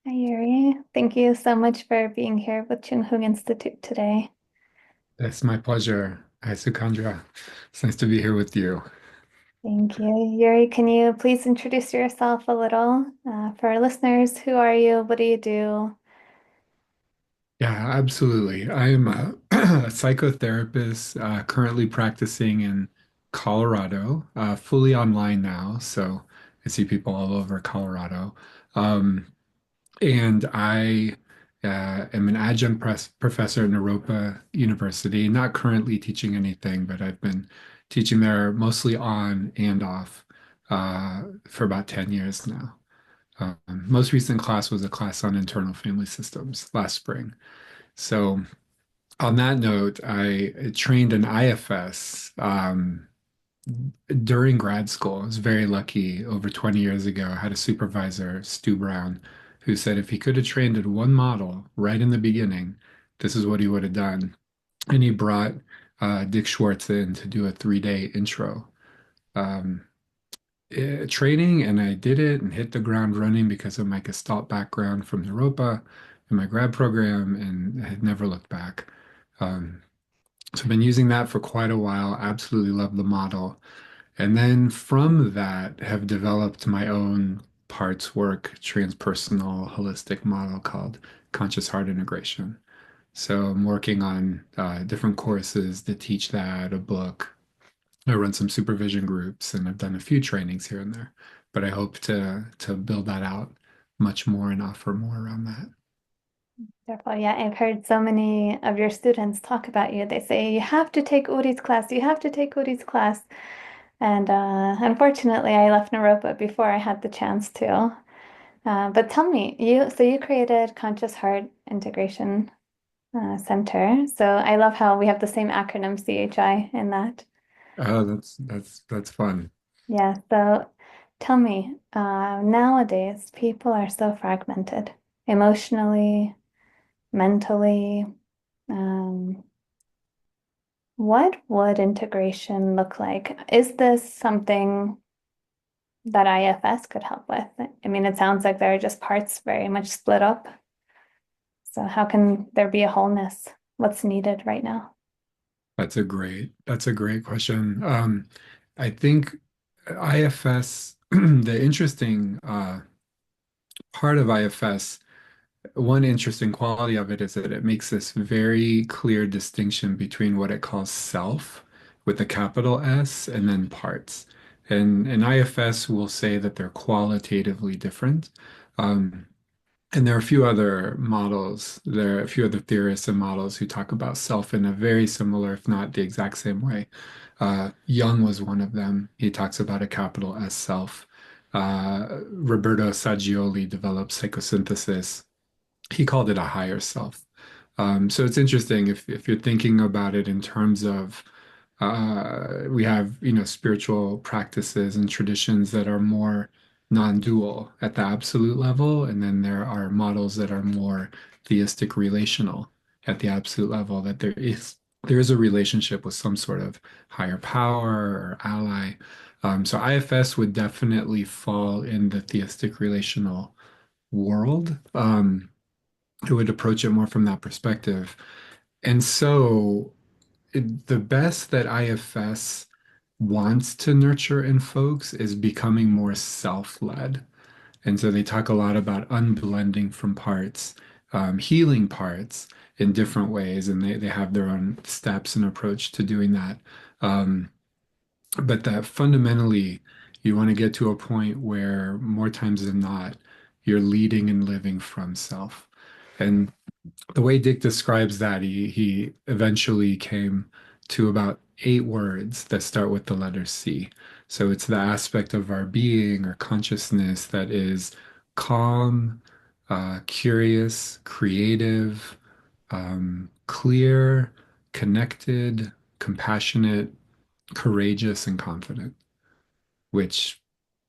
Hi, Yuri. Thank you so much for being here with Chung Institute today. It's my pleasure. Hi, Sukandra. It's nice to be here with you. Thank you. Yuri, can you please introduce yourself a little for our listeners? Who are you? What do you do? Yeah, absolutely. I'm a, a psychotherapist currently practicing in Colorado, fully online now. So I see people all over Colorado. Um, and I am an adjunct professor at Naropa University, not currently teaching anything, but I've been teaching there mostly on and off for about 10 years now. Most recent class was a class on internal family systems last spring. So, on that note, I trained in IFS during grad school. I was very lucky. Over 20 years ago, I had a supervisor, Stu Brown, who said if he could have trained in one model right in the beginning, this is what he would have done. And he brought Dick Schwartz in to do a 3-day intro. Um, training, and I did it and hit the ground running because of my Gestalt background from Europa and my grad program, and I had never looked back. Um, so I've been using that for quite a while. Absolutely love the model. And then from that, have developed my own parts work, transpersonal, holistic model called conscious heart integration. So I'm working on different courses to teach that, a book, I run some supervision groups and I've done a few trainings here and there, but I hope to build that out much more and offer more around that. Wonderful. Yeah, I've heard so many of your students talk about you. They say, you have to take Uri's class. You have to take Uri's class. And unfortunately, I left Naropa before I had the chance to. But tell me, you created Conscious Heart Integration Center. So I love how we have the same acronym CHI in that. Oh, that's fun. Yeah. So tell me, nowadays people are so fragmented emotionally, mentally. Um, what would integration look like? Is this something that IFS could help with? I mean, it sounds like there are just parts very much split up. So how can there be a wholeness? What's needed right now? That's a great question. I think IFS, the interesting part of IFS, one interesting quality of it is that it makes this very clear distinction between what it calls self with a capital S and then parts. And IFS will say that they're qualitatively different. Um, and there are a few other models, there are a few other theorists and models who talk about self in a very similar, if not the exact same way. Jung was one of them. He talks about a capital S self. Roberto Saggioli developed psychosynthesis. He called it a higher self. So it's interesting if you're thinking about it in terms of we have, spiritual practices and traditions that are more non-dual at the absolute level, and then there are models that are more theistic relational at the absolute level, that there is a relationship with some sort of higher power or ally. So IFS would definitely fall in the theistic relational world. Who would approach it more from that perspective. And so the best that IFS wants to nurture in folks is becoming more self-led. And so they talk a lot about unblending from parts, healing parts in different ways, and they have their own steps and approach to doing that. Um, but that fundamentally, you want to get to a point where more times than not, you're leading and living from self. And the way Dick describes that, he eventually came to about 8 words that start with the letter C. So it's the aspect of our being or consciousness that is calm, curious, creative, clear, connected, compassionate, courageous, and confident, which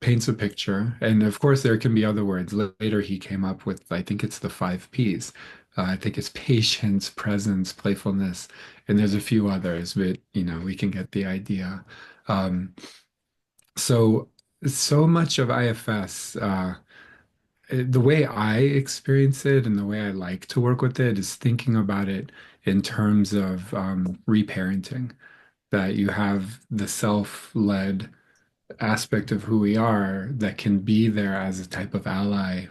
paints a picture. And of course, there can be other words. Later, he came up with, I think it's the 5 Ps. I think it's patience, presence, playfulness, and there's a few others, but we can get the idea. Um, so, so much of IFS. the way I experience it and the way I like to work with it is thinking about it in terms of reparenting, that you have the self-led aspect of who we are that can be there as a type of ally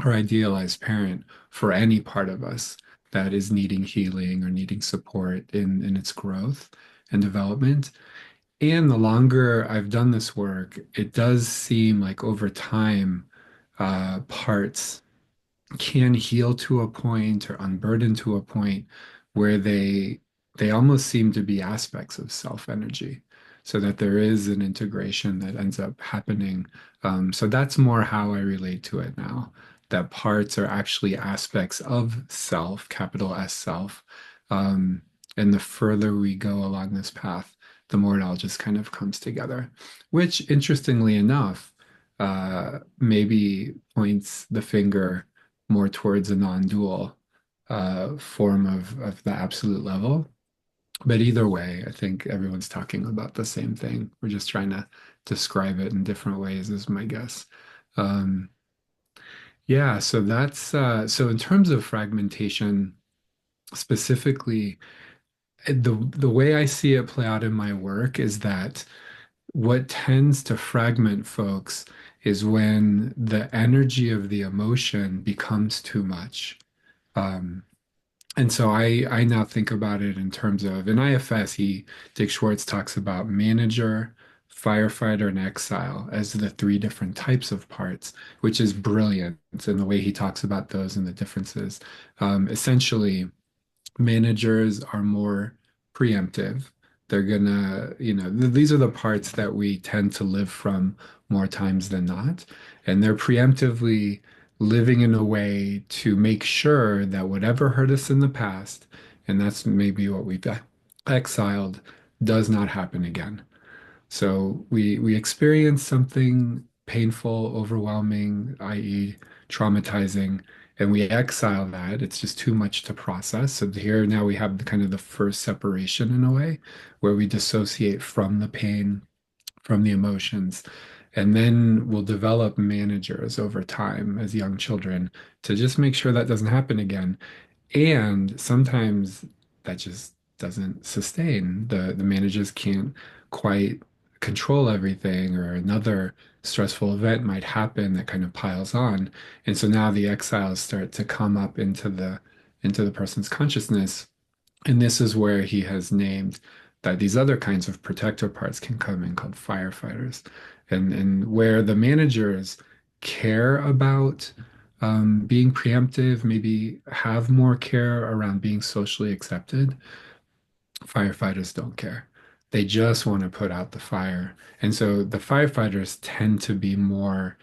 or idealized parent for any part of us that is needing healing or needing support in its growth and development. And the longer I've done this work, it does seem like over time, parts can heal to a point or unburden to a point where they almost seem to be aspects of self energy, so that there is an integration that ends up happening. So that's more how I relate to it now, that parts are actually aspects of self, capital S self. um, and the further we go along this path, the more it all just kind of comes together, which interestingly enough maybe points the finger more towards a non-dual form of the absolute level. But either way, I think everyone's talking about the same thing. We're just trying to describe it in different ways, is my guess. Um, yeah, so that's so in terms of fragmentation specifically, the way I see it play out in my work is that what tends to fragment folks is when the energy of the emotion becomes too much. Um, And so I now think about it in terms of in IFS, Dick Schwartz talks about manager, firefighter, and exile as the three different types of parts, which is brilliant in the way he talks about those and the differences. Essentially, managers are more preemptive. They're gonna, these are the parts that we tend to live from more times than not. And they're preemptively living in a way to make sure that whatever hurt us in the past, and that's maybe what we've exiled, does not happen again. So we experience something painful, overwhelming, i.e., traumatizing, and we exile that. It's just too much to process. So here now we have the kind of the first separation in a way, where we dissociate from the pain, from the emotions, and then we'll develop managers over time as young children to just make sure that doesn't happen again. And sometimes that just doesn't sustain. The managers can't quite control everything, or another stressful event might happen that kind of piles on. And so now the exiles start to come up into the person's consciousness. And this is where he has named that these other kinds of protector parts can come in called firefighters. And where the managers care about being preemptive, maybe have more care around being socially accepted, firefighters don't care. They just want to put out the fire. And so the firefighters tend to be more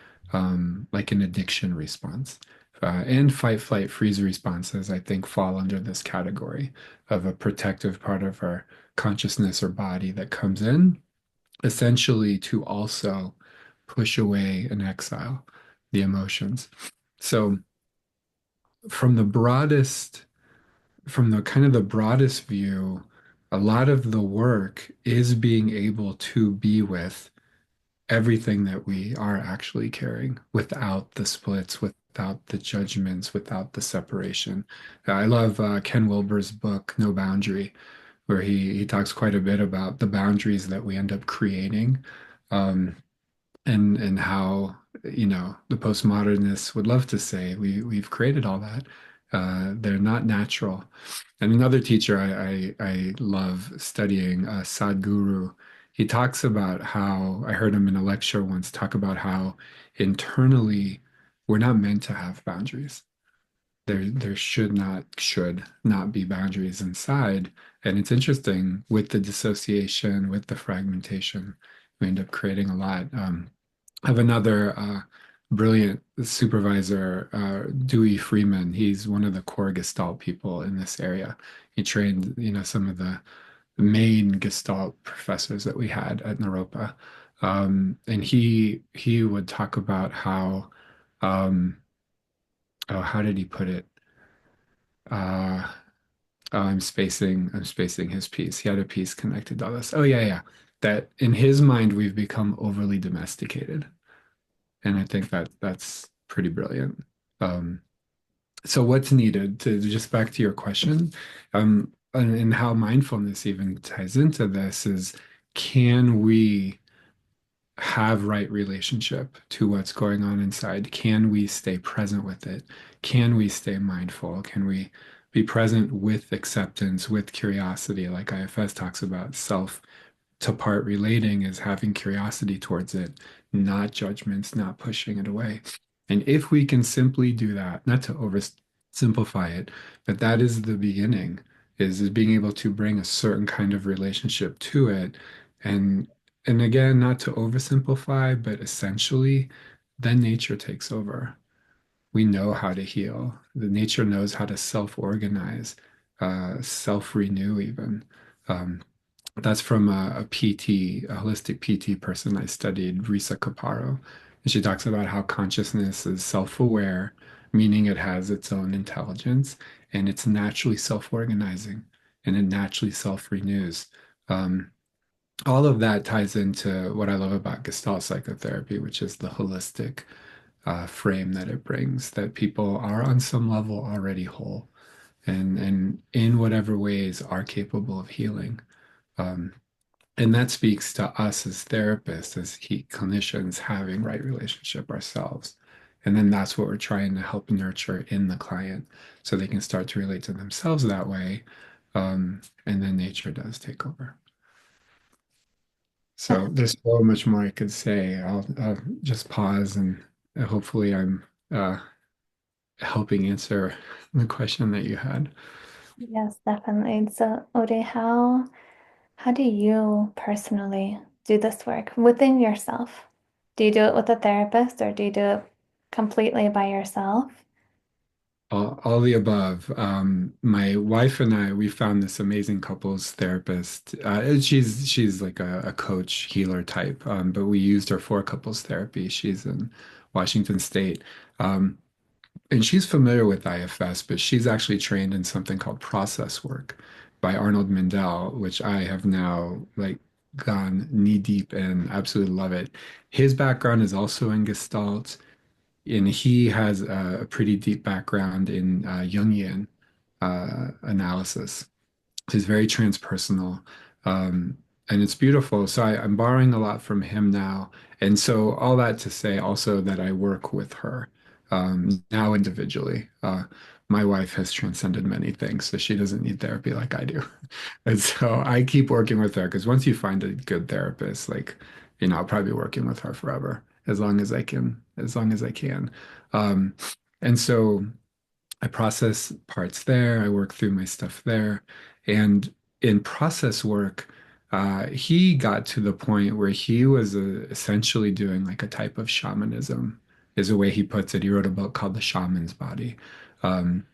like an addiction response. And fight, flight, freeze responses, I think, fall under this category of a protective part of our consciousness or body that comes in, essentially to also push away and exile the emotions. So, from the broadest, from the kind of the broadest view, a lot of the work is being able to be with everything that we are actually carrying without the splits, without the judgments, without the separation. I love Ken Wilber's book, No Boundary, where he talks quite a bit about the boundaries that we end up creating. Um, and how the postmodernists would love to say we've created all that. They're not natural. And another teacher I love studying, Sadhguru, he talks about how I heard him in a lecture once talk about how internally we're not meant to have boundaries. There should not be boundaries inside. And it's interesting with the dissociation, with the fragmentation, we end up creating a lot. I have another brilliant supervisor, Dewey Freeman. He's one of the core Gestalt people in this area. He trained, some of the main Gestalt professors that we had at Naropa. And he would talk about how, oh, how did he put it? Uh, oh, I'm spacing his piece. He had a piece connected to all this. Oh, yeah, yeah. That in his mind, we've become overly domesticated. And I think that that's pretty brilliant. Um, so what's needed to just back to your question, and how mindfulness even ties into this is, can we have right relationship to what's going on inside? Can we stay present with it? Can we stay mindful? Can we be present with acceptance, with curiosity, like IFS talks about? Self to part relating is having curiosity towards it, not judgments, not pushing it away. And if we can simply do that, not to oversimplify it, but that is the beginning, is being able to bring a certain kind of relationship to it. And and again, not to oversimplify, but essentially, then nature takes over. We know how to heal. The nature knows how to self-organize, self-renew even. Um, that's from a PT, a holistic PT person I studied, Risa Caparo. And she talks about how consciousness is self-aware, meaning it has its own intelligence, and it's naturally self-organizing, and it naturally self-renews. Um, all of that ties into what I love about Gestalt psychotherapy, which is the holistic frame that it brings, that people are on some level already whole, and in whatever ways are capable of healing. Um, and that speaks to us as therapists, as clinicians, having right relationship ourselves. And then that's what we're trying to help nurture in the client so they can start to relate to themselves that way. And then nature does take over. So there's so much more I could say. I'll just pause and hopefully I'm helping answer the question that you had. Yes, definitely. So, Ode, how do you personally do this work within yourself? Do you do it with a therapist or do you do it completely by yourself? All the above. My wife and I, we found this amazing couples therapist. And she's like a coach healer type, but we used her for couples therapy. She's in Washington State, um, and she's familiar with IFS, but she's actually trained in something called process work by Arnold Mindell, which I have now like gone knee deep in. Absolutely love it. His background is also in Gestalt, and he has a pretty deep background in Jungian analysis. He's very transpersonal, and it's beautiful. So I'm borrowing a lot from him now, and so all that to say also that I work with her now individually. My wife has transcended many things, so she doesn't need therapy like I do. And so I keep working with her because once you find a good therapist, like, I'll probably be working with her forever as long as I can, as long as I can. Um, and so I process parts there. I work through my stuff there. And in process work, he got to the point where he was essentially doing like a type of shamanism, is the way he puts it. He wrote a book called The Shaman's Body. Um,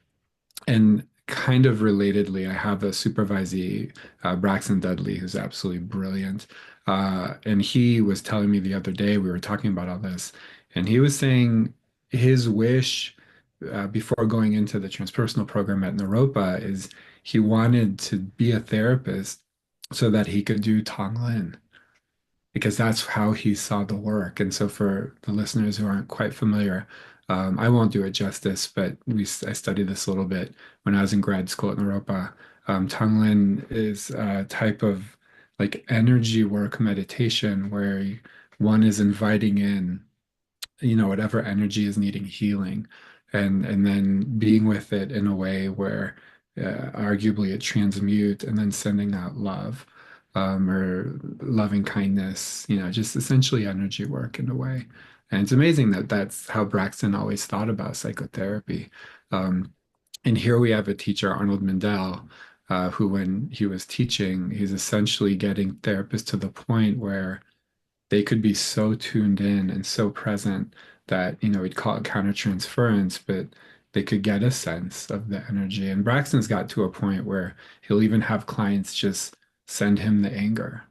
and kind of relatedly, I have a supervisee, Braxton Dudley, who's absolutely brilliant. And he was telling me the other day, we were talking about all this, and he was saying his wish before going into the transpersonal program at Naropa is he wanted to be a therapist so that he could do Tonglen because that's how he saw the work. And so, for the listeners who aren't quite familiar, I won't do it justice, but I studied this a little bit when I was in grad school at Naropa. Tonglen is a type of like energy work meditation where one is inviting in whatever energy is needing healing, and then being with it in a way where arguably it transmute and then sending out love, or loving kindness, just essentially energy work in a way. And it's amazing that that's how Braxton always thought about psychotherapy. And here we have a teacher, Arnold Mindell, who, when he was teaching, he's essentially getting therapists to the point where they could be so tuned in and so present that, we'd call it countertransference, but they could get a sense of the energy. And Braxton's got to a point where he'll even have clients just send him the anger,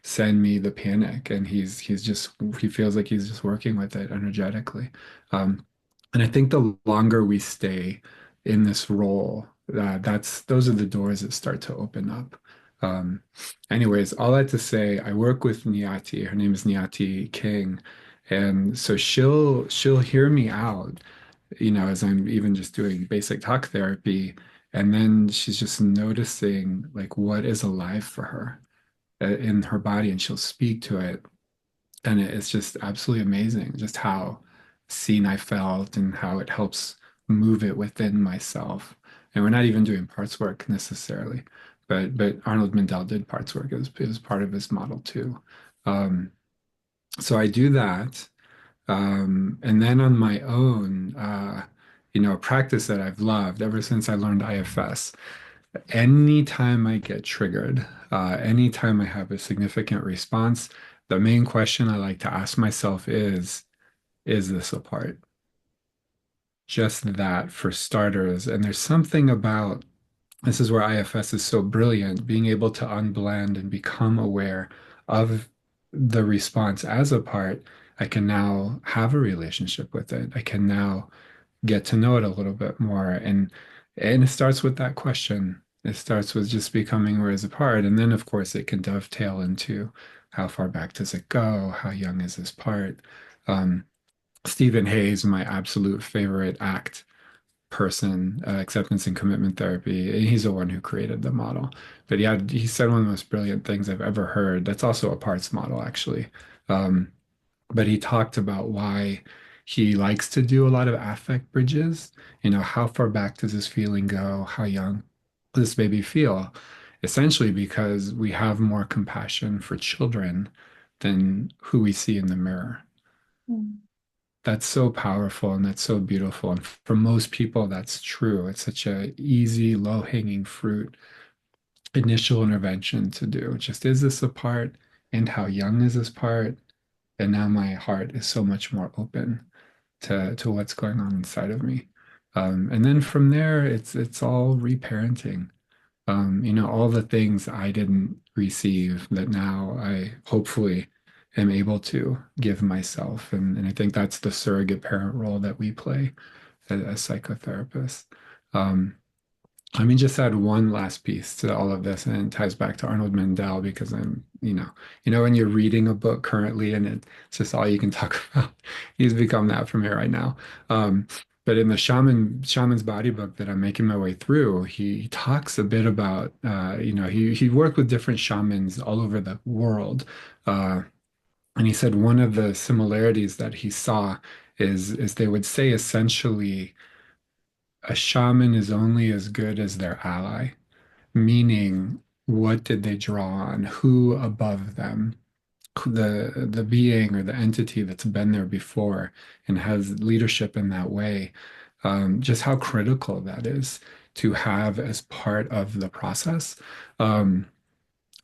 send me the panic, and he feels like he's just working with it energetically. And I think the longer we stay in this role, those are the doors that start to open up. Um, Anyways, all that to say, I work with Nyati. Her name is Nyati King, And so she'll hear me out, as I'm even just doing basic talk therapy. And then she's just noticing like what is alive for her in her body, and she'll speak to it. And it's just absolutely amazing just how seen I felt and how it helps move it within myself. And we're not even doing parts work necessarily, but Arnold Mindell did parts work. It was part of his model too. Um, so I do that. And then on my own, a practice that I've loved ever since I learned IFS. Anytime I get triggered, anytime I have a significant response, the main question I like to ask myself is this a part? Just that for starters. And there's something about this is where IFS is so brilliant, being able to unblend and become aware of the response as a part. I can now have a relationship with it. I can now get to know it a little bit more. And it starts with that question. It starts with just becoming aware as a part. And then of course it can dovetail into how far back does it go? How young is this part? Um, Stephen Hayes, my absolute favorite ACT person, acceptance and commitment therapy. He's the one who created the model. But yeah, he said one of the most brilliant things I've ever heard. That's also a parts model, actually. Um, but he talked about why he likes to do a lot of affect bridges. How far back does this feeling go? How young does this baby feel? Essentially, because we have more compassion for children than who we see in the mirror. Mm. That's so powerful and that's so beautiful. And for most people, that's true. It's such a easy, low-hanging fruit initial intervention to do. Just is this a part and how young is this part? And now my heart is so much more open to what's going on inside of me. And then from there, it's all reparenting. All the things I didn't receive that now I hopefully am able to give myself. And I think that's the surrogate parent role that we play as psychotherapists. Um, Let me just add one last piece to all of this, and it ties back to Arnold Mindell because when you're reading a book currently and it's just all you can talk about. He's become that for me right now. Um, but in the Shaman's Body book that I'm making my way through, he talks a bit about, he worked with different shamans all over the world, uh, and he said one of the similarities that he saw is they would say essentially a shaman is only as good as their ally, meaning what did they draw on? Who above them? The being or the entity that's been there before and has leadership in that way. Just how critical that is to have as part of the process. Um,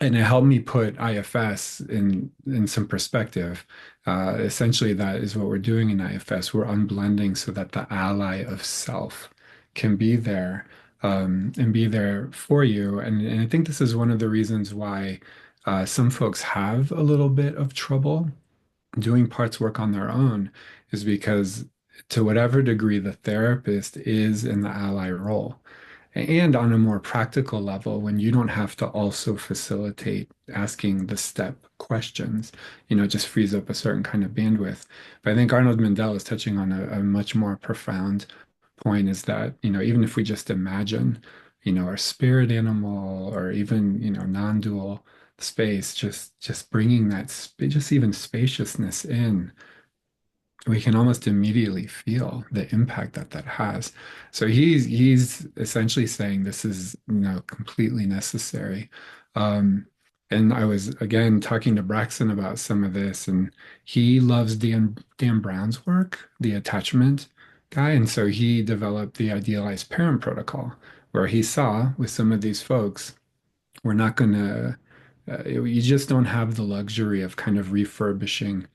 and it helped me put IFS in some perspective. Essentially, that is what we're doing in IFS. We're unblending so that the ally of self can be there and be there for you. And I think this is one of the reasons why some folks have a little bit of trouble doing parts work on their own, is because to whatever degree the therapist is in the ally role. And on a more practical level, when you don't have to also facilitate asking the step questions, it just frees up a certain kind of bandwidth. But I think Arnold Mindell is touching on a much more profound point, is that, even if we just imagine, our spirit animal or even, non-dual space, just bringing that, just even spaciousness in, we can almost immediately feel the impact that that has. So he's essentially saying this is, completely necessary. Um, and I was again talking to Braxton about some of this, and he loves Dan Brown's work, the attachment guy, and so he developed the idealized parent protocol, where he saw with some of these folks, we're not going to, you just don't have the luxury of kind of refurbishing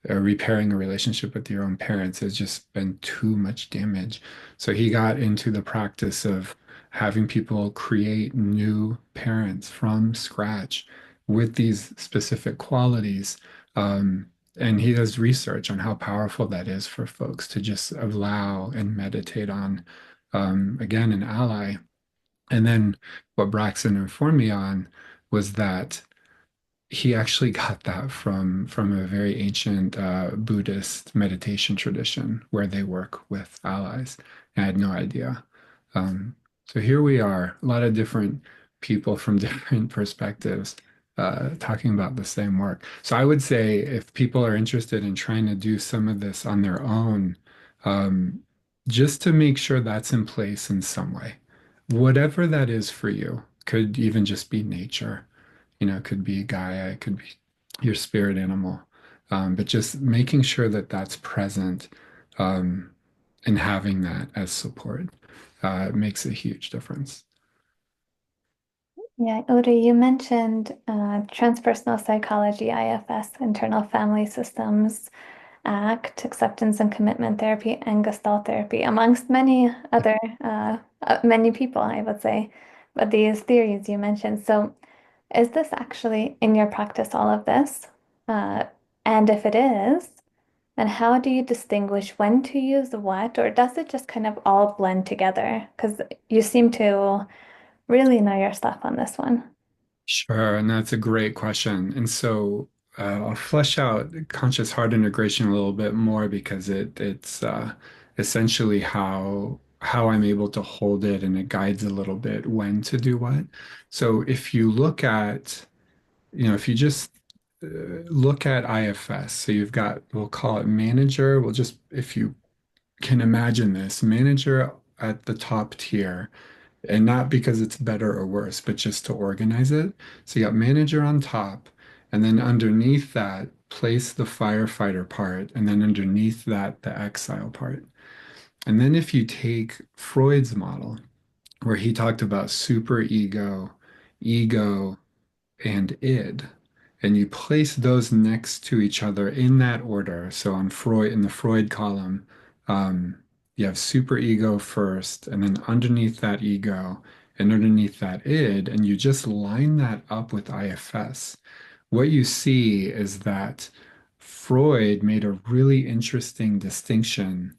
or repairing a relationship with your own parents. Has just been too much damage. So he got into the practice of having people create new parents from scratch with these specific qualities. And he does research on how powerful that is for folks to just allow and meditate on, again, an ally. And then what Braxton informed me on was that he actually got that from a very ancient Buddhist meditation tradition where they work with allies. I had no idea. So here we are, a lot of different people from different perspectives talking about the same work. So I would say if people are interested in trying to do some of this on their own, um, just to make sure that's in place in some way, whatever that is for you, could even just be nature, it could be Gaia, it could be your spirit animal. But just making sure that that's present, um, and having that as support makes a huge difference. Yeah, Uri, you mentioned transpersonal psychology, IFS, internal family systems, ACT, acceptance and commitment therapy, and Gestalt therapy, amongst many other, many people, I would say. But these theories you mentioned. So, is this actually in your practice, all of this? Uh, and if it is, then how do you distinguish when to use what, or does it just kind of all blend together? Because you seem to really know your stuff on this one. Sure, and that's a great question. And so I'll flesh out conscious heart integration a little bit more because it's essentially how I'm able to hold it, and it guides a little bit when to do what. So if you look at, if you just look at IFS, so you've got, we'll call it manager. We'll just, if you can imagine this, manager at the top tier, and not because it's better or worse, but just to organize it. So you got manager on top, and then underneath that, place the firefighter part, and then underneath that, the exile part. And then if you take Freud's model, where he talked about superego, ego, and id, and you place those next to each other in that order. So on Freud, in the Freud column, um, you have superego first, and then underneath that ego, and underneath that id, and you just line that up with IFS. What you see is that Freud made a really interesting distinction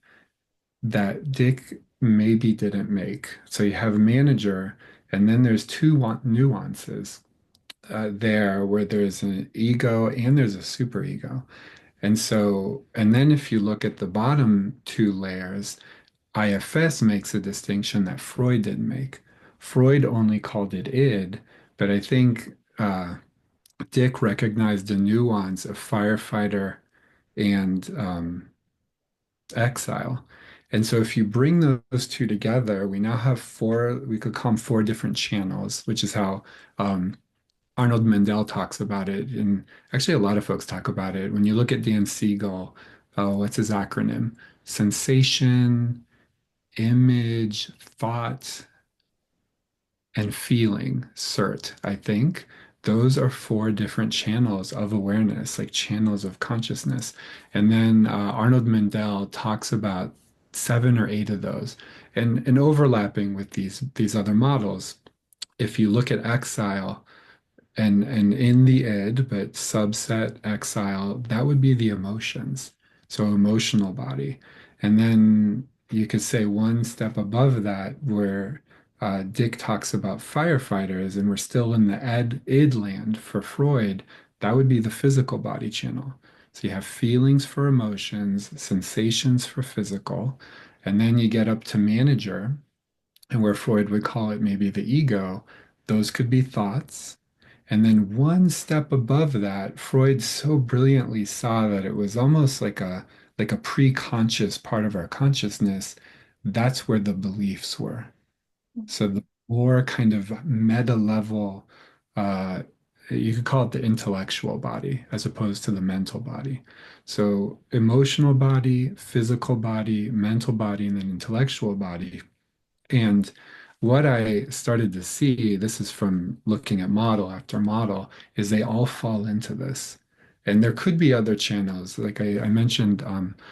that Dick maybe didn't make. So you have manager, and then there's two nuances there where there's an ego and there's a superego. And so, and then if you look at the bottom two layers, IFS makes a distinction that Freud didn't make. Freud only called it id, but I think Dick recognized the nuance of firefighter and exile. And so if you bring those two together, we now have four, we could call them four different channels, which is how Arnold Mandel talks about it, and actually a lot of folks talk about it. When you look at Dan Siegel, what's his acronym? Sensation, image, thought, and feeling, CERT, I think. Those are four different channels of awareness, like channels of consciousness. And then Arnold Mandel talks about seven or eight of those. And overlapping with these other models, if you look at exile, and in the id, but subset exile, that would be the emotions. So emotional body. And then you could say one step above that, where Dick talks about firefighters, and we're still in the id land for Freud, that would be the physical body channel. So you have feelings for emotions, sensations for physical, and then you get up to manager, and where Freud would call it maybe the ego, those could be thoughts. And then one step above that, Freud so brilliantly saw that it was almost like a pre-conscious part of our consciousness. That's where the beliefs were. So the more kind of meta level, uh, you could call it the intellectual body as opposed to the mental body. So emotional body, physical body, mental body, and then intellectual body. And what I started to see, this is from looking at model after model, is they all fall into this. And there could be other channels. Like I mentioned, Arnold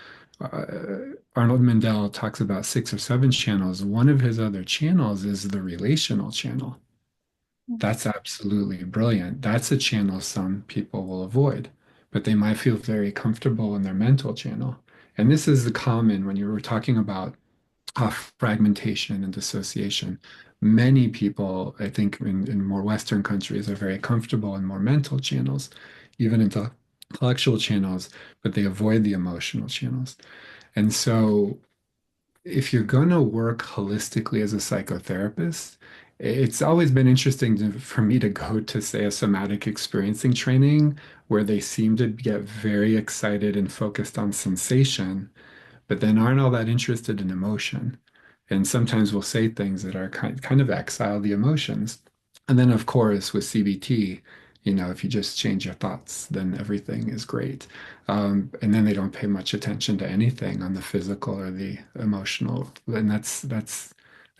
Mindell talks about six or seven channels. One of his other channels is the relational channel. That's absolutely brilliant. That's a channel some people will avoid, but they might feel very comfortable in their mental channel. And this is the common when you were talking about fragmentation and dissociation. Many people, I think, in more Western countries are very comfortable in more mental channels, even intellectual channels, but they avoid the emotional channels. And so if you're going to work holistically as a psychotherapist, it's always been interesting for me to go to, say, a somatic experiencing training where they seem to get very excited and focused on sensation, but then aren't all that interested in emotion. And sometimes we'll say things that are kind of exile the emotions. And then, of course, with CBT, if you just change your thoughts, then everything is great. And then they don't pay much attention to anything on the physical or the emotional. And that's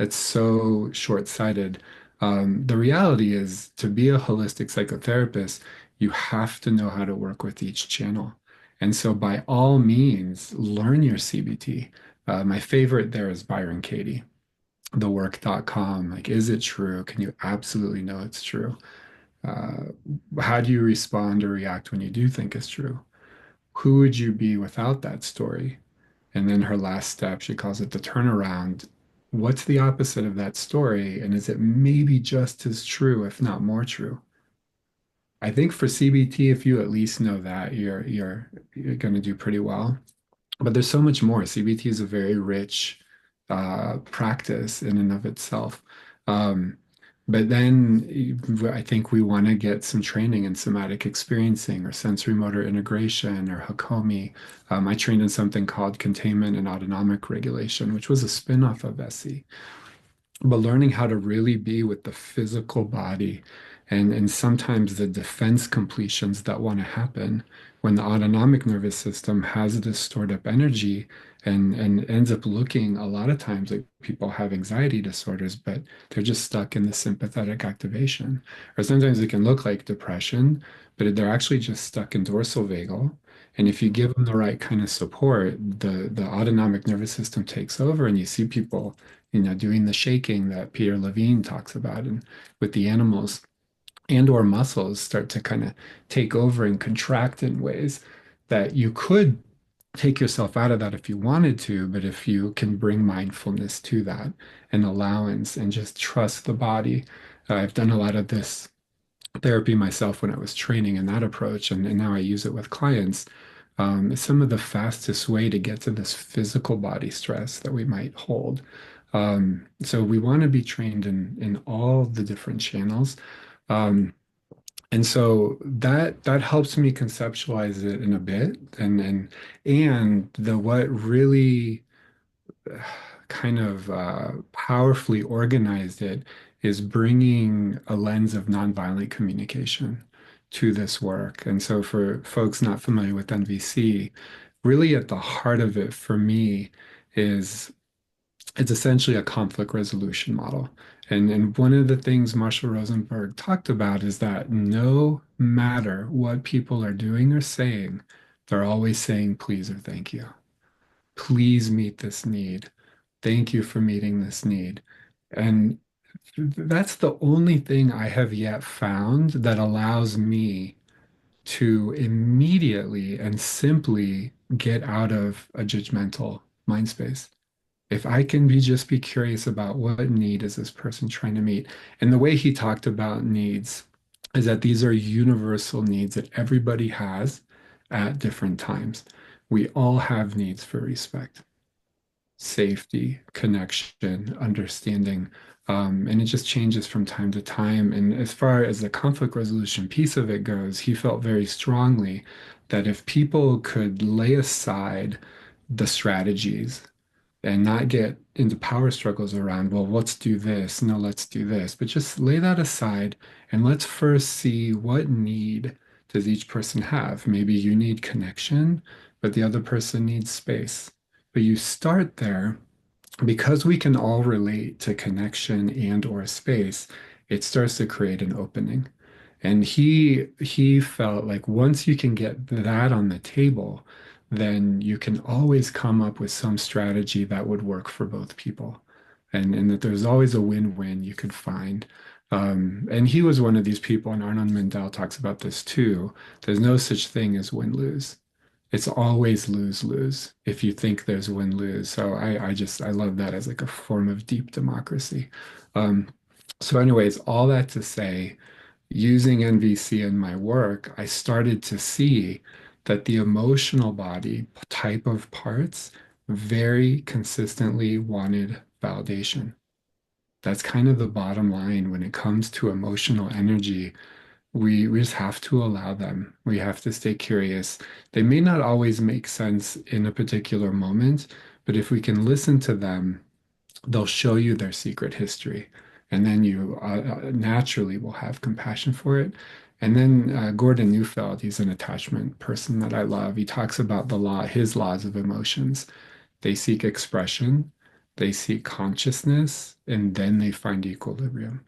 so short-sighted. The reality is to be a holistic psychotherapist, you have to know how to work with each channel. And so, by all means, learn your CBT. My favorite there is Byron Katie, thework.com. Like, is it true? Can you absolutely know it's true? Uh, how do you respond or react when you do think it's true? Who would you be without that story? And then her last step, she calls it the turnaround. What's the opposite of that story? And is it maybe just as true, if not more true? I think for CBT, if you at least know that, you're going to do pretty well. But there's so much more. CBT is a very rich practice in and of itself. Um, but then I think we want to get some training in somatic experiencing or sensory motor integration or Hakomi. I trained in something called containment and autonomic regulation, which was a spin-off of SE, but learning how to really be with the physical body and sometimes the defense completions that want to happen when the autonomic nervous system has this stored up energy and ends up looking a lot of times like people have anxiety disorders, but they're just stuck in the sympathetic activation. Or sometimes it can look like depression, but they're actually just stuck in dorsal vagal. And if you give them the right kind of support, the autonomic nervous system takes over, and you see people doing the shaking that Peter Levine talks about and with the animals and or muscles start to kind of take over and contract in ways that you could take yourself out of that if you wanted to, but if you can bring mindfulness to that and allowance and just trust the body. I've done a lot of this therapy myself when I was training in that approach, and now I use it with clients. It's some of the fastest way to get to this physical body stress that we might hold. So we want to be trained in all the different channels. Um, and so that helps me conceptualize it in a bit. And the what really kind of powerfully organized it is bringing a lens of nonviolent communication to this work. And so, for folks not familiar with NVC, really at the heart of it for me is it's essentially a conflict resolution model. And one of the things Marshall Rosenberg talked about is that no matter what people are doing or saying, they're always saying please or thank you. Please meet this need. Thank you for meeting this need. And that's the only thing I have yet found that allows me to immediately and simply get out of a judgmental mind space. If I can just be curious about what need is this person trying to meet. And the way he talked about needs is that these are universal needs that everybody has at different times. We all have needs for respect, safety, connection, understanding. And it just changes from time to time. And as far as the conflict resolution piece of it goes, he felt very strongly that if people could lay aside the strategies and not get into power struggles around, well, let's do this. No, let's do this. But just lay that aside and let's first see what need does each person have. Maybe you need connection, but the other person needs space. But you start there because we can all relate to connection and or space, it starts to create an opening. And he felt like once you can get that on the table, then you can always come up with some strategy that would work for both people. And that there's always a win-win you could find. And he was one of these people, and Arnon Mindell talks about this too. There's no such thing as win-lose. It's always lose-lose if you think there's win-lose. So I love that as like a form of deep democracy. Um, so anyways, all that to say, using NVC in my work, I started to see that the emotional body type of parts very consistently wanted validation. That's kind of the bottom line when it comes to emotional energy. We just have to allow them. We have to stay curious. They may not always make sense in a particular moment, but if we can listen to them, they'll show you their secret history. And then you naturally will have compassion for it. And then Gordon Neufeld, he's an attachment person that I love. He talks about his laws of emotions. They seek expression, they seek consciousness, and then they find equilibrium.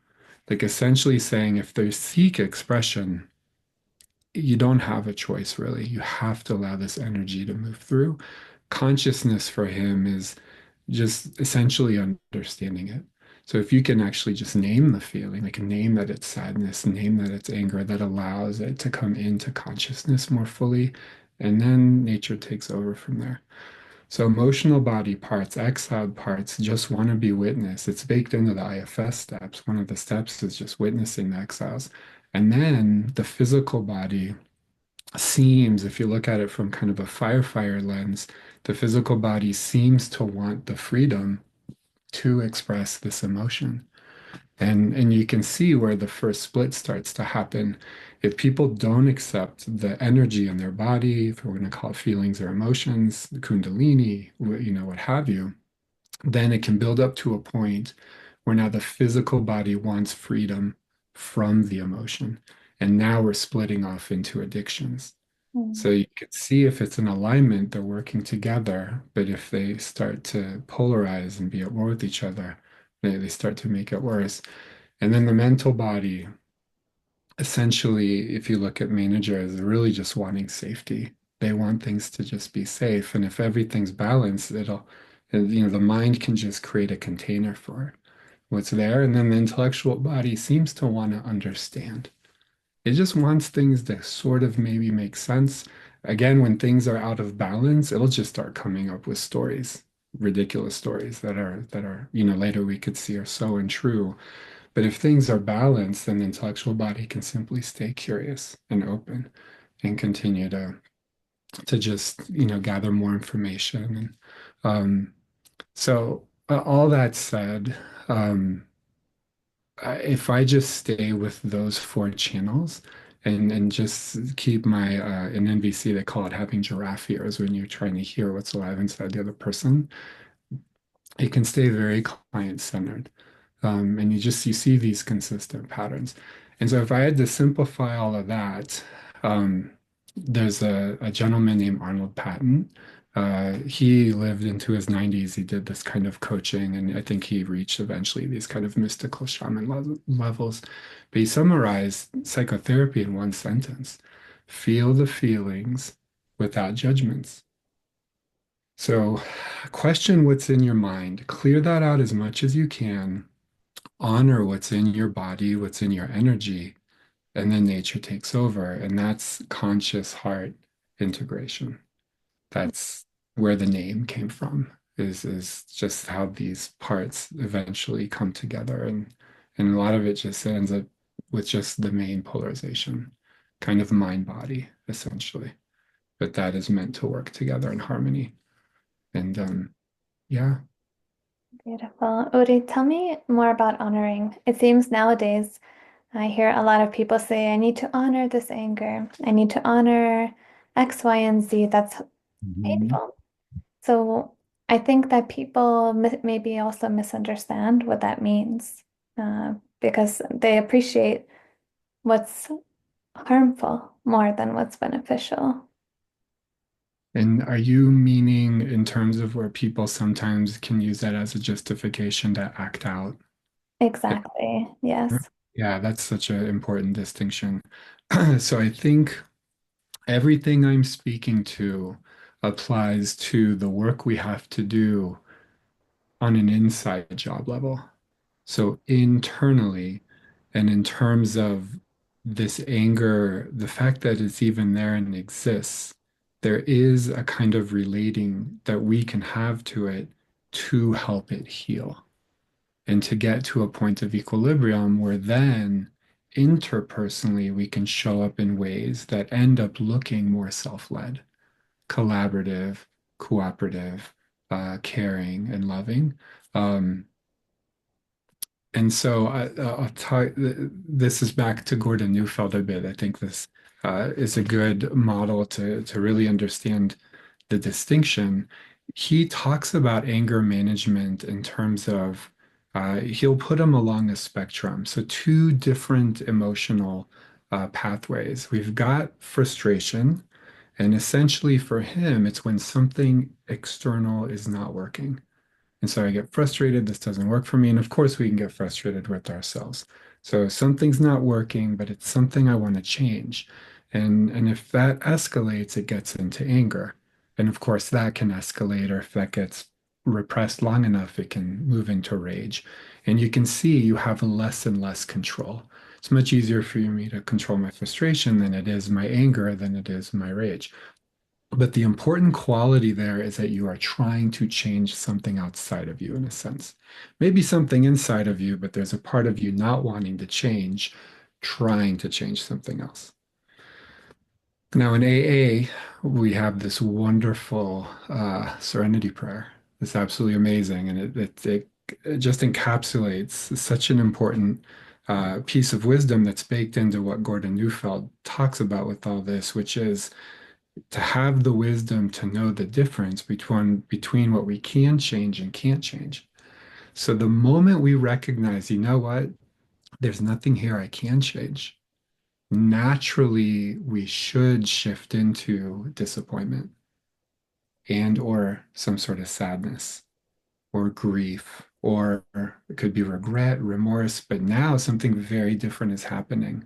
Like essentially saying if they seek expression, you don't have a choice really. You have to allow this energy to move through. Consciousness for him is just essentially understanding it. So if you can actually just name the feeling, like name that it's sadness, name that it's anger, that allows it to come into consciousness more fully, and then nature takes over from there. So emotional body parts, exiled parts, just want to be witnessed. It's baked into the IFS steps. One of the steps is just witnessing the exiles. And then the physical body seems, if you look at it from kind of a firefighter lens, the physical body seems to want the freedom to express this emotion. And you can see where the first split starts to happen. If people don't accept the energy in their body, if we're going to call it feelings or emotions, the kundalini, what have you, then it can build up to a point where now the physical body wants freedom from the emotion. And now we're splitting off into addictions. So Mm. you can see if it's an alignment, they're working together. But if they start to polarize and be at war with each other, they start to make it worse. And then the mental body, essentially, if you look at managers, they're really just wanting safety. They want things to just be safe. And if everything's balanced, the mind can just create a container for what's there. And then the intellectual body seems to want to understand. It just wants things to sort of maybe make sense. Again, when things are out of balance, it'll just start coming up with stories, ridiculous stories that are later we could see are so untrue. But if things are balanced, then the intellectual body can simply stay curious and open and continue to just, gather more information. And all that said, if I just stay with those four channels and just keep my in NVC, they call it having giraffe ears when you're trying to hear what's alive inside the other person. It can stay very client-centered. And you see these consistent patterns. And so if I had to simplify all of that, um, there's a gentleman named Arnold Patton. He lived into his 90s. He did this kind of coaching, and I think he reached eventually these kind of mystical shaman levels. But he summarized psychotherapy in one sentence: feel the feelings without judgments. So, question what's in your mind, clear that out as much as you can, honor what's in your body, what's in your energy, and then nature takes over. And that's conscious heart integration. That's where the name came from, is just how these parts eventually come together. And a lot of it just ends up with just the main polarization, kind of mind body, essentially. But that is meant to work together in harmony. And yeah. Beautiful. Uri, tell me more about honoring. It seems nowadays I hear a lot of people say, I need to honor this anger. I need to honor X, Y, and Z. That's Mhm. painful. So I think that people maybe also misunderstand what that means because they appreciate what's harmful more than what's beneficial. And are you meaning in terms of where people sometimes can use that as a justification to act out? Exactly. Yes. Yeah, that's such an important distinction. So I think everything I'm speaking to applies to the work we have to do on an inside job level. So internally, and in terms of this anger, the fact that it's even there and exists there is a kind of relating that we can have to it to help it heal and to get to a point of equilibrium where then interpersonally we can show up in ways that end up looking more self-led, collaborative, cooperative, caring, and loving. Um, and so I'll talk, this is back to Gordon Neufeld a bit. I think this is a good model to really understand the distinction. He talks about anger management in terms of he'll put them along a spectrum. So two different emotional pathways. We've got frustration, and essentially for him, it's when something external is not working. And so I get frustrated, this doesn't work for me. And of course, we can get frustrated with ourselves. So something's not working, but it's something I want to change. And if that escalates, it gets into anger. And of course, that can escalate, or if that gets repressed long enough, it can move into rage. And you can see you have less and less control. It's much easier for me to control my frustration than it is my anger, than it is my rage. But the important quality there is that you are trying to change something outside of you, in a sense. Maybe something inside of you, but there's a part of you not wanting to change, trying to change something else. Now, in AA, we have this wonderful serenity prayer. It's absolutely amazing. And it just encapsulates such an important piece of wisdom that's baked into what Gordon Neufeld talks about with all this, which is to have the wisdom to know the difference between what we can change and can't change. So the moment we recognize, you know what, there's nothing here I can change, naturally we should shift into disappointment and or some sort of sadness or grief, or it could be regret, remorse, but now something very different is happening.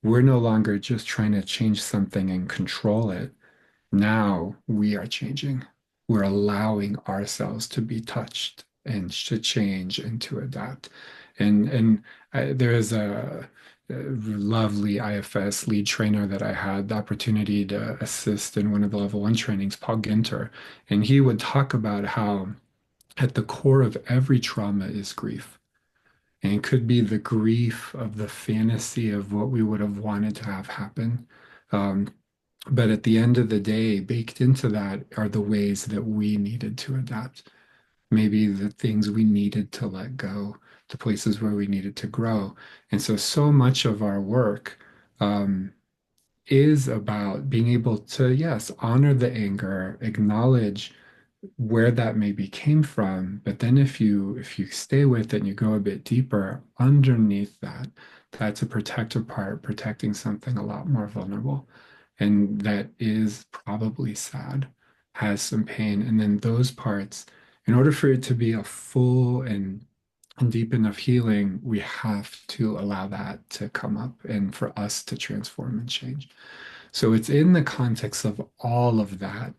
We're no longer just trying to change something and control it. Now we are changing. We're allowing ourselves to be touched and to change and to adapt. And there is a lovely IFS lead trainer that I had the opportunity to assist in one of the level one trainings, Paul Ginter, and he would talk about how at the core of every trauma is grief. And it could be the grief of the fantasy of what we would have wanted to have happen. Um, but at the end of the day, baked into that are the ways that we needed to adapt. Maybe the things we needed to let go, the places where we needed to grow. And so, so much of our work is about being able to, yes, honor the anger, acknowledge where that maybe came from, but then if you stay with it and you go a bit deeper underneath that, that's a protective part, protecting something a lot more vulnerable. And that is probably sad, has some pain. And then those parts, in order for it to be a full and deep enough healing, we have to allow that to come up and for us to transform and change. So it's in the context of all of that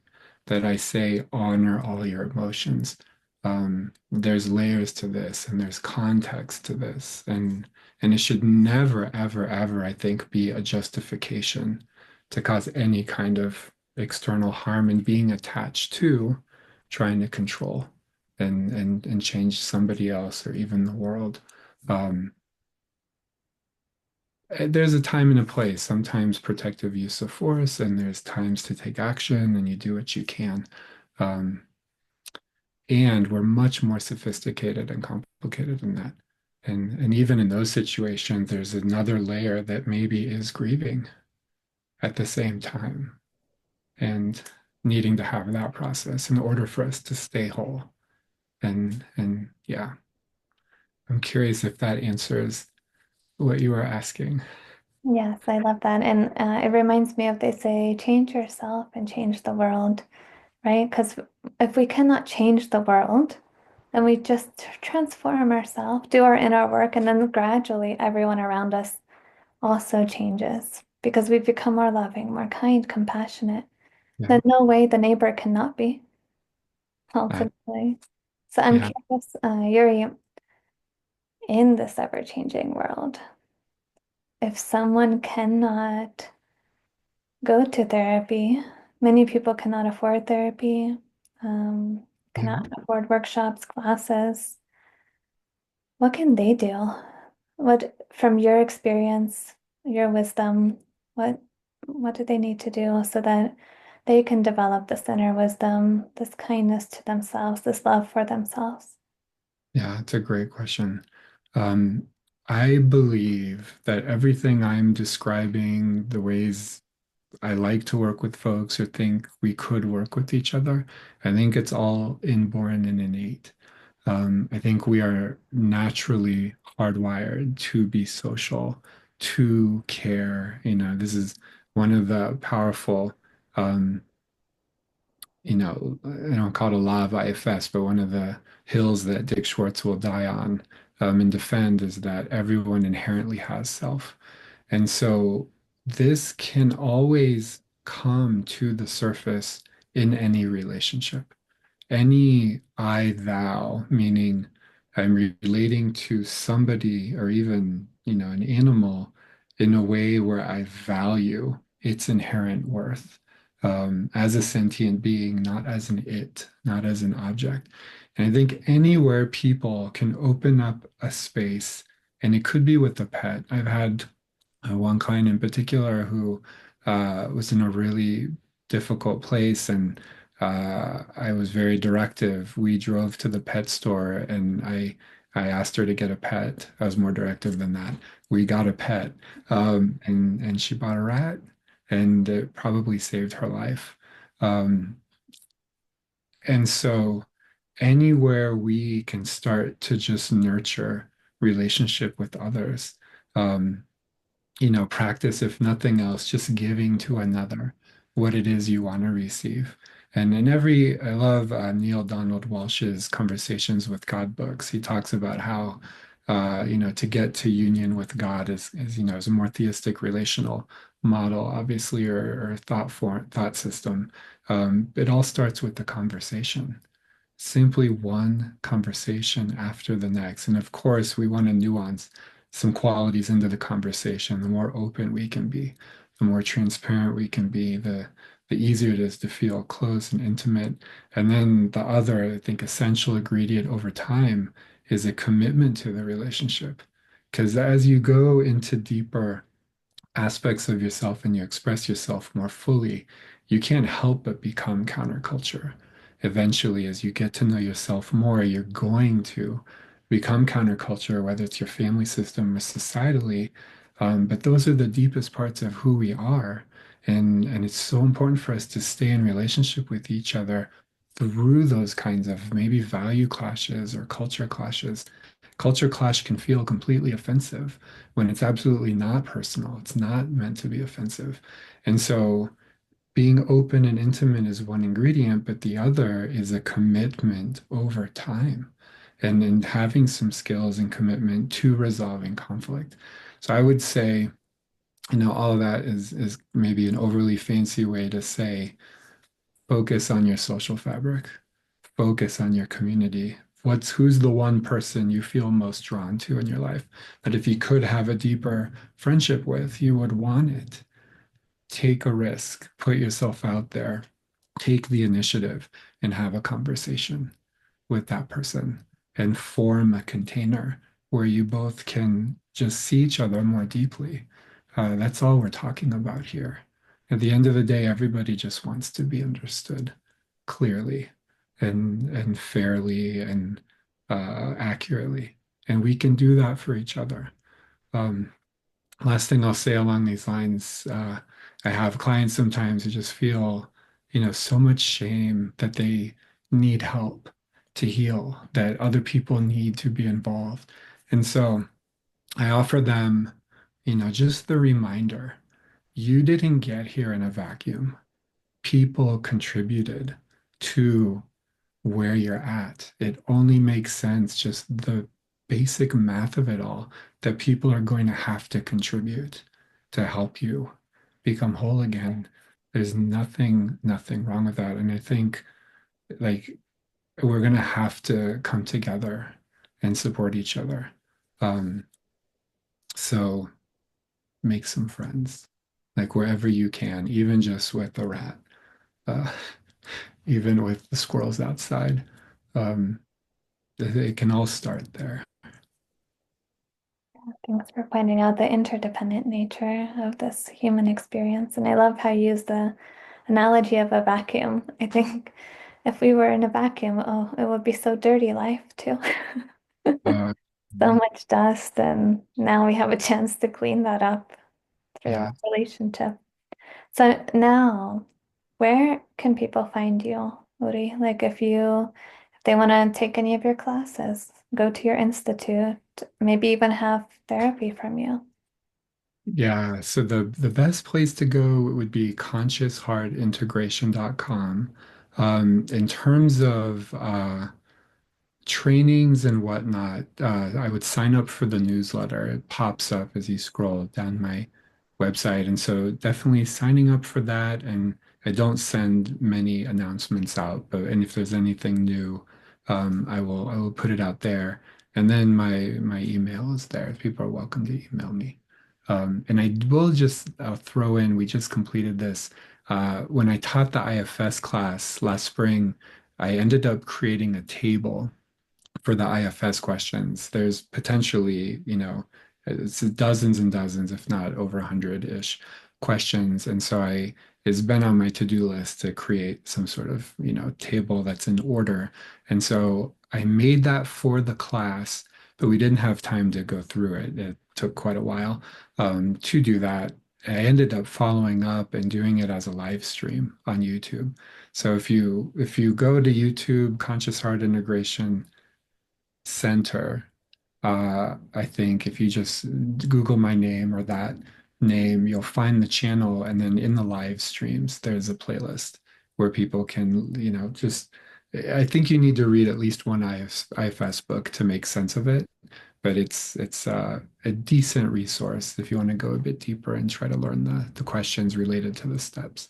that I say honor all your emotions. There's layers to this and there's context to this. And it should never, ever, ever, I think, be a justification to cause any kind of external harm and being attached to trying to control and change somebody else or even the world. Um, there's a time and a place, sometimes protective use of force, and there's times to take action and you do what you can. Um, and we're much more sophisticated and complicated than that. And even in those situations, there's another layer that maybe is grieving at the same time and needing to have that process in order for us to stay whole. And yeah, I'm curious if that answers what you are asking. Yes, I love that. And it reminds me of they say, change yourself and change the world, right? Because if we cannot change the world, then we just transform ourselves, do our inner work, and then gradually everyone around us also changes because we become more loving, more kind, compassionate. Yeah. There's no way the neighbor cannot be, Uh, ultimately. So I'm yeah. curious, Yuri, in this ever-changing world, if someone cannot go to therapy, Many people cannot afford therapy, um, Yeah. cannot afford workshops, classes. What can they do? What, from your experience, your wisdom, what what do they need to do so that they can develop this inner wisdom, this kindness to themselves, this love for themselves? Yeah, it's a great question. Um, I believe that everything I'm describing, the ways I like to work with folks or think we could work with each other, I think it's all inborn and innate. I think we are naturally hardwired to be social, to care. This is one of the powerful um, I don't call it a law of IFS, but one of the hills that Dick Schwartz will die on and defend is that everyone inherently has self. And so this can always come to the surface in any relationship. Any I thou, meaning I'm relating to somebody or even, an animal in a way where I value its inherent worth as a sentient being, not as an it, not as an object. And I think anywhere people can open up a space, and it could be with a pet. I've had one client in particular who was in a really difficult place, and I was very directive. We drove to the pet store, and I asked her to get a pet. I was more directive than that. We got a pet, and she bought a rat, and it probably saved her life. Um, and so anywhere we can start to just nurture relationship with others. Um, practice, if nothing else, just giving to another what it is you want to receive. And I love Neil Donald Walsh's Conversations with God books. He talks about how, to get to union with God is a more theistic relational model, obviously, or thought system. It all starts with the conversation, simply one conversation after the next. And of course, we want to nuance some qualities into the conversation. The more open we can be, the more transparent we can be, the easier it is to feel close and intimate. And then the other, I think, essential ingredient over time is a commitment to the relationship. Because as you go into deeper aspects of yourself and you express yourself more fully, you can't help but become counterculture. Eventually, as you get to know yourself more, you're going to become counterculture, whether it's your family system or societally. But those are the deepest parts of who we are. And it's so important for us to stay in relationship with each other through those kinds of maybe value clashes or culture clashes. Culture clash can feel completely offensive when it's absolutely not personal. It's not meant to be offensive. And so being open and intimate is one ingredient, but the other is a commitment over time and then having some skills and commitment to resolving conflict. So I would say, all of that is maybe an overly fancy way to say focus on your social fabric, focus on your community. Who's the one person you feel most drawn to in your life that if you could have a deeper friendship with, you would want it. Take a risk, put yourself out there, take the initiative and have a conversation with that person and form a container where you both can just see each other more deeply. That's all we're talking about here. At the end of the day, everybody just wants to be understood clearly and fairly and accurately. And we can do that for each other. Um, Last thing I'll say along these lines, I have clients sometimes who just feel, so much shame that they need help to heal, that other people need to be involved. And so I offer them, just the reminder, you didn't get here in a vacuum. People contributed to where you're at. It only makes sense, just the basic math of it all, that people are going to have to contribute to help you become whole again. There's nothing wrong with that. And I think like we're going to have to come together and support each other. Um, so make some friends, like wherever you can, even just with a rat. uh, even with the squirrels outside. Um, it can all start there. Thanks for pointing out the interdependent nature of this human experience. And I love how you use the analogy of a vacuum. I think if we were in a vacuum, oh, it would be so dirty life too. Uh, So much dust, and now we have a chance to clean that up through our yeah. relationship. So now, where can people find you, Uri? Like if they want to take any of your classes, go to your institute, maybe even have therapy from you. Yeah, so the best place to go would be consciousheartintegration.com. In terms of trainings and whatnot, I would sign up for the newsletter. It pops up as you scroll down my website. And so definitely signing up for that. And I don't send many announcements out, but and if there's anything new, I will put it out there. And then my email is there. People are welcome to email me. And I will just throw in, we just completed this. When I taught the IFS class last spring, I ended up creating a table for the IFS questions. There's potentially, it's dozens and dozens, if not over 100-ish questions. And so it's been on my to-do list to create some sort of, table that's in order. And so I made that for the class, but we didn't have time to go through it. It took quite a while to do that. I ended up following up and doing it as a live stream on YouTube. So if you go to YouTube, Conscious Heart Integration Center. I think if you just Google my name or that name, you'll find the channel. And then in the live streams, there's a playlist where people can, I think you need to read at least one IFS book to make sense of it. But it's a decent resource if you want to go a bit deeper and try to learn the questions related to the steps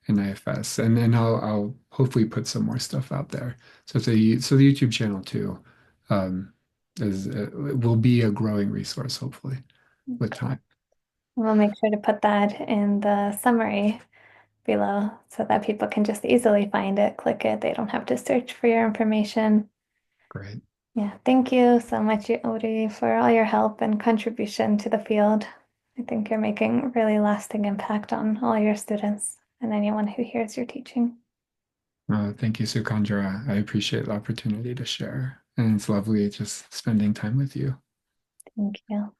in IFS. And then I'll hopefully put some more stuff out there. So the YouTube channel too um, is will be a growing resource hopefully with time. We'll make sure to put that in the summary below so that people can just easily find it, click it. They don't have to search for your information. Great. Yeah, thank you so much, Uri, for all your help and contribution to the field. I think you're making a really lasting impact on all your students and anyone who hears your teaching. Thank you, Sukandra. I appreciate the opportunity to share, and it's lovely just spending time with you. Thank you.